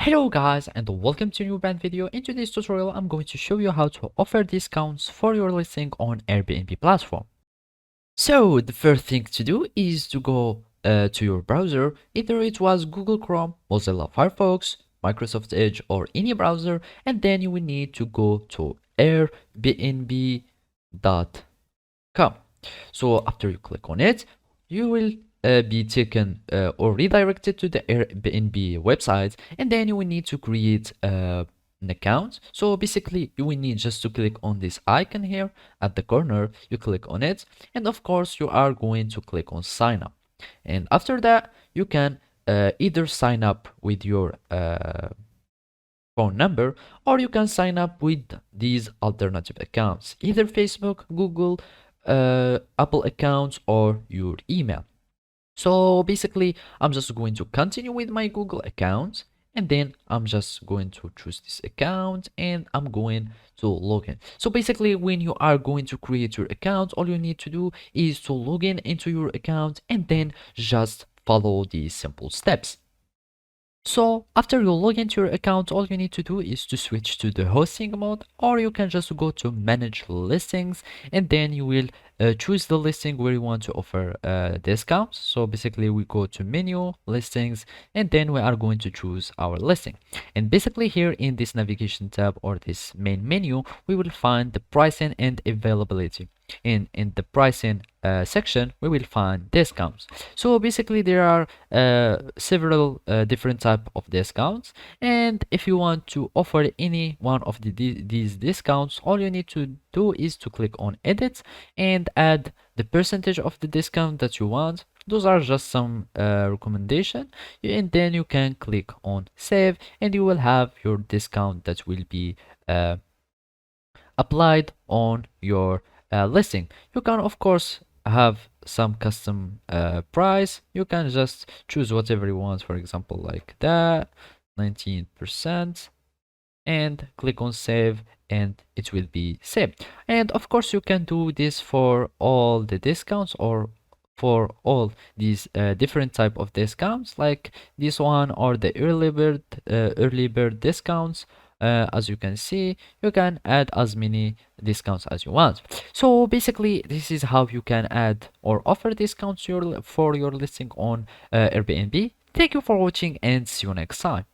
Hello guys and welcome to a new brand video. In today's tutorial I'm going to show you how to offer discounts for your listing on Airbnb platform. So the first thing to do is to go to your browser, either it was Google Chrome, Mozilla Firefox, Microsoft Edge or any browser, and then you will need to go to airbnb.com. So after you click on it, you will be taken or redirected to the Airbnb website, and then you will need to create an account. So basically you will need just to click on this icon here at the corner. You click on it, and of course you are going to click on sign up, and after that you can either sign up with your phone number, or you can sign up with these alternative accounts, either Facebook, Google, Apple accounts, or your email. So basically I'm just going to continue with my Google account, and then I'm just going to choose this account and I'm going to log in. So basically when you are going to create your account, all you need to do is to log in into your account and then just follow these simple steps. So after you log into your account, all you need to do is to switch to the hosting mode, or you can just go to manage listings, and then you will choose the listing where you want to offer discounts. So basically we go to menu, listings, and then we are going to choose our listing. And basically here in this navigation tab or this main menu, we will find the pricing and availability. In the pricing section, we will find discounts. So basically there are several different type of discounts, and if you want to offer any one of these discounts, all you need to do is to click on edit and add the percentage of the discount that you want. Those are just some recommendation, and then you can click on save, and you will have your discount that will be applied on your listing. You can of course have some custom price. You can just choose whatever you want, for example like that 19%, and click on save, and it will be saved. And of course you can do this for all the discounts or for all these different type of discounts, like this one or the early bird discounts. As you can see, you can add as many discounts as you want. So basically this is how you can add or offer discounts for your listing on Airbnb. Thank you for watching and see you next time.